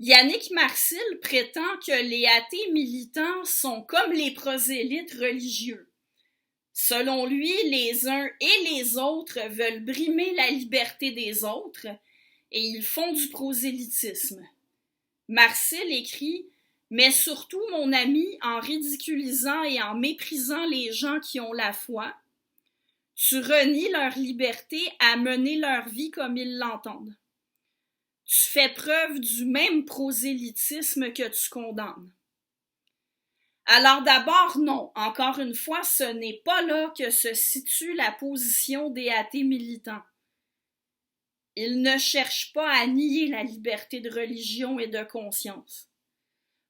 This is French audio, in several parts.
Yannick Marcil prétend que les athées militants sont comme les prosélytes religieux. Selon lui, les uns et les autres veulent brimer la liberté des autres et ils font du prosélytisme. Marcil écrit « Mais surtout, mon ami, en ridiculisant et en méprisant les gens qui ont la foi, tu renies leur liberté à mener leur vie comme ils l'entendent. Tu fais preuve du même prosélytisme que tu condamnes. » Alors d'abord, non, encore une fois, ce n'est pas là que se situe la position des athées militants. Ils ne cherchent pas à nier la liberté de religion et de conscience.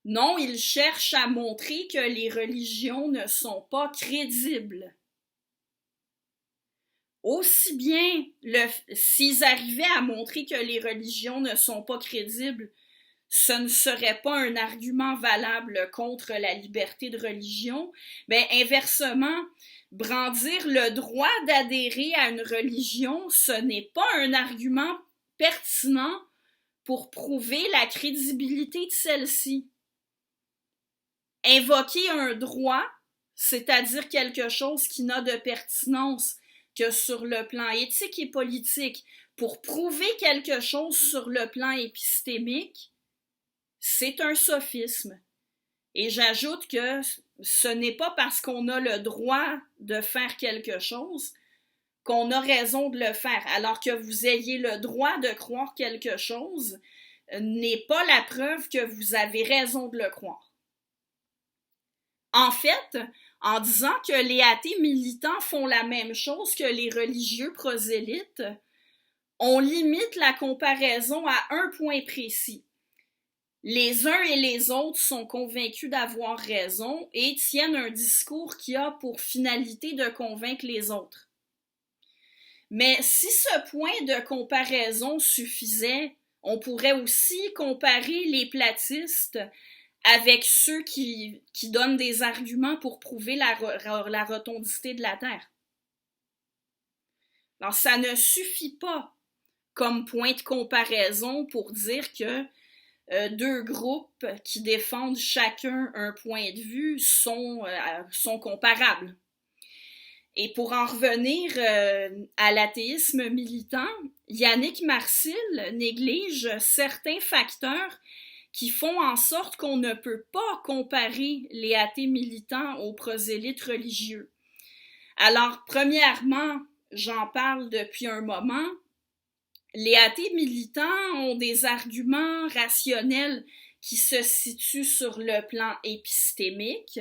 Non, ils cherchent à montrer que les religions ne sont pas crédibles. Aussi bien, s'ils arrivaient à montrer que les religions ne sont pas crédibles, ce ne serait pas un argument valable contre la liberté de religion, mais inversement, brandir le droit d'adhérer à une religion, ce n'est pas un argument pertinent pour prouver la crédibilité de celle-ci. Invoquer un droit, c'est-à-dire quelque chose qui n'a de pertinence que sur le plan éthique et politique, pour prouver quelque chose sur le plan épistémique, c'est un sophisme. Et j'ajoute que ce n'est pas parce qu'on a le droit de faire quelque chose qu'on a raison de le faire. Alors que vous ayez le droit de croire quelque chose n'est pas la preuve que vous avez raison de le croire. En fait, en disant que les athées militants font la même chose que les religieux prosélytes, on limite la comparaison à un point précis. Les uns et les autres sont convaincus d'avoir raison et tiennent un discours qui a pour finalité de convaincre les autres. Mais si ce point de comparaison suffisait, on pourrait aussi comparer les platistes avec ceux qui donnent des arguments pour prouver la rotondité de la Terre. Alors, ça ne suffit pas comme point de comparaison pour dire que deux groupes qui défendent chacun un point de vue sont comparables. Et pour en revenir à l'athéisme militant, Yannick Marcil néglige certains facteurs qui font en sorte qu'on ne peut pas comparer les athées militants aux prosélytes religieux. Alors, premièrement, j'en parle depuis un moment, les athées militants ont des arguments rationnels qui se situent sur le plan épistémique.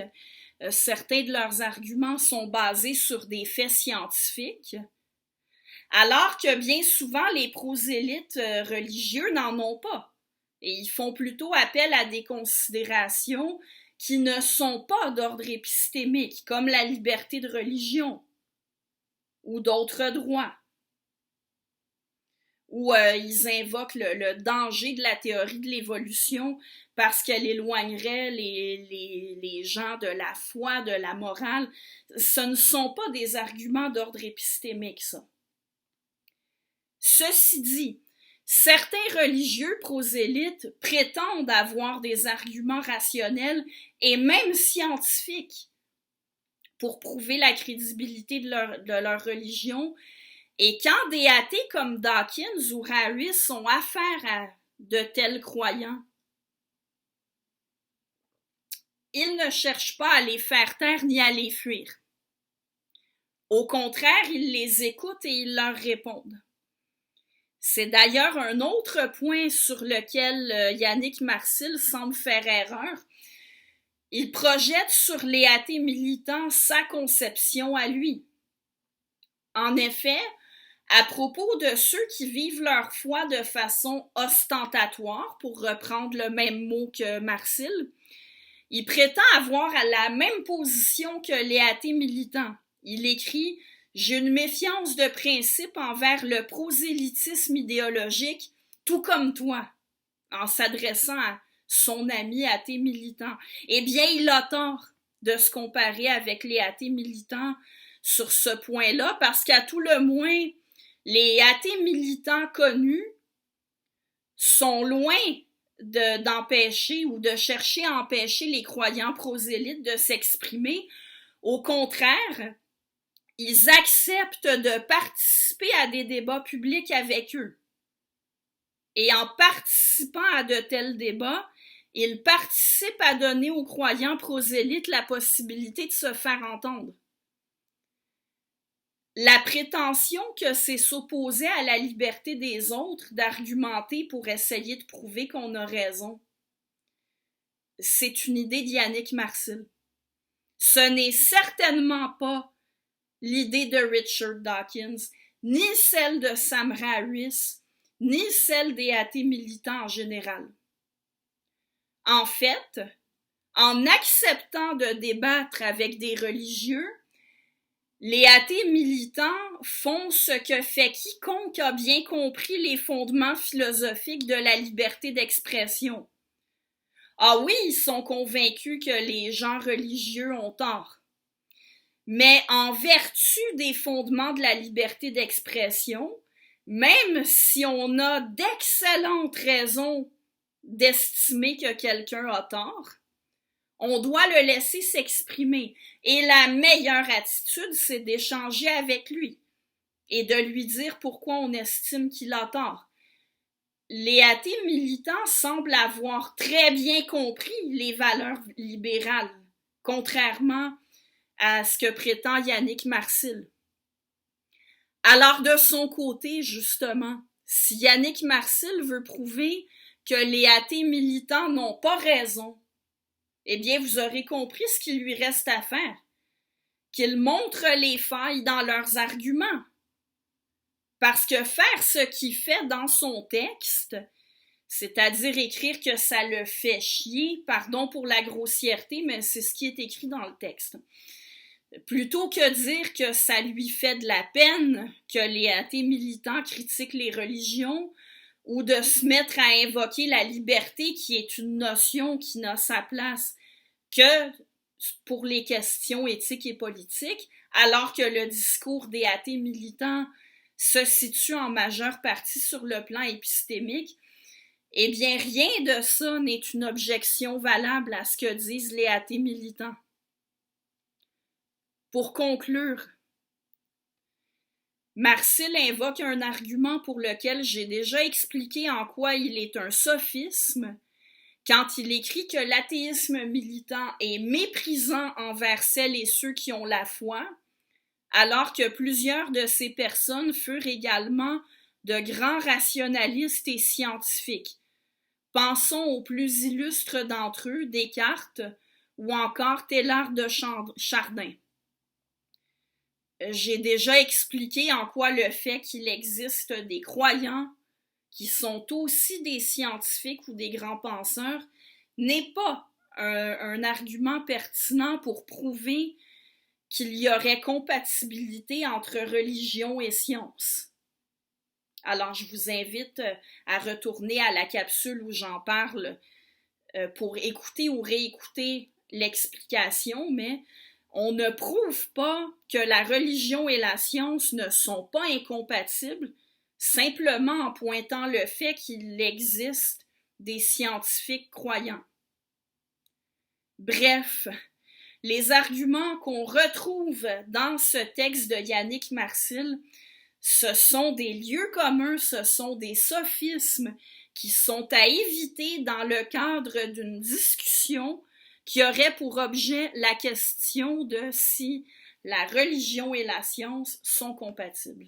Certains de leurs arguments sont basés sur des faits scientifiques, alors que bien souvent les prosélytes religieux n'en ont pas. Et ils font plutôt appel à des considérations qui ne sont pas d'ordre épistémique, comme la liberté de religion ou d'autres droits. Où ils invoquent le danger de la théorie de l'évolution parce qu'elle éloignerait les gens de la foi, de la morale. Ce ne sont pas des arguments d'ordre épistémique, ça. Ceci dit, certains religieux prosélytes prétendent avoir des arguments rationnels et même scientifiques pour prouver la crédibilité de leur religion. Et quand des athées comme Dawkins ou Harris ont affaire à de tels croyants, ils ne cherchent pas à les faire taire ni à les fuir. Au contraire, ils les écoutent et ils leur répondent. C'est d'ailleurs un autre point sur lequel Yannick Marcil semble faire erreur. Il projette sur les athées militants sa conception à lui. En effet, à propos de ceux qui vivent leur foi de façon ostentatoire, pour reprendre le même mot que Marcil, il prétend avoir la même position que les athées militants. Il écrit « J'ai une méfiance de principe envers le prosélytisme idéologique, tout comme toi », en s'adressant à son ami athée militant. Eh bien, il a tort de se comparer avec les athées militants sur ce point-là, parce qu'à tout le moins, les athées militants connus sont loin d'empêcher ou de chercher à empêcher les croyants prosélytes de s'exprimer. Au contraire, ils acceptent de participer à des débats publics avec eux. Et en participant à de tels débats, ils participent à donner aux croyants prosélytes la possibilité de se faire entendre. La prétention que c'est s'opposer à la liberté des autres d'argumenter pour essayer de prouver qu'on a raison, c'est une idée d'Yannick Marcel. Ce n'est certainement pas l'idée de Richard Dawkins, ni celle de Sam Harris, ni celle des athées militants en général. En fait, en acceptant de débattre avec des religieux, les athées militants font ce que fait quiconque a bien compris les fondements philosophiques de la liberté d'expression. Ah oui, ils sont convaincus que les gens religieux ont tort. Mais en vertu des fondements de la liberté d'expression, même si on a d'excellentes raisons d'estimer que quelqu'un a tort, on doit le laisser s'exprimer. Et la meilleure attitude, c'est d'échanger avec lui et de lui dire pourquoi on estime qu'il a tort. Les athées militants semblent avoir très bien compris les valeurs libérales, contrairement à ce que prétend Yannick Marcel. Alors de son côté, justement, si Yannick Marcel veut prouver que les athées militants n'ont pas raison, eh bien vous aurez compris ce qu'il lui reste à faire, qu'il montre les failles dans leurs arguments. Parce que faire ce qu'il fait dans son texte, c'est-à-dire écrire que ça le fait chier, pardon pour la grossièreté, mais c'est ce qui est écrit dans le texte. Plutôt que dire que ça lui fait de la peine que les athées militants critiquent les religions, ou de se mettre à invoquer la liberté qui est une notion qui n'a sa place que pour les questions éthiques et politiques, alors que le discours des athées militants se situe en majeure partie sur le plan épistémique, eh bien rien de ça n'est une objection valable à ce que disent les athées militants. Pour conclure, Marcel invoque un argument pour lequel j'ai déjà expliqué en quoi il est un sophisme, quand il écrit que l'athéisme militant est méprisant envers celles et ceux qui ont la foi, alors que plusieurs de ces personnes furent également de grands rationalistes et scientifiques. Pensons aux plus illustres d'entre eux, Descartes ou encore Teilhard de Chardin. J'ai déjà expliqué en quoi le fait qu'il existe des croyants qui sont aussi des scientifiques ou des grands penseurs n'est pas un argument pertinent pour prouver qu'il y aurait compatibilité entre religion et science. Alors, je vous invite à retourner à la capsule où j'en parle pour écouter ou réécouter l'explication, mais on ne prouve pas que la religion et la science ne sont pas incompatibles, simplement en pointant le fait qu'il existe des scientifiques croyants. Bref, les arguments qu'on retrouve dans ce texte de Yannick Marcel, ce sont des lieux communs, ce sont des sophismes qui sont à éviter dans le cadre d'une discussion qui aurait pour objet la question de si la religion et la science sont compatibles.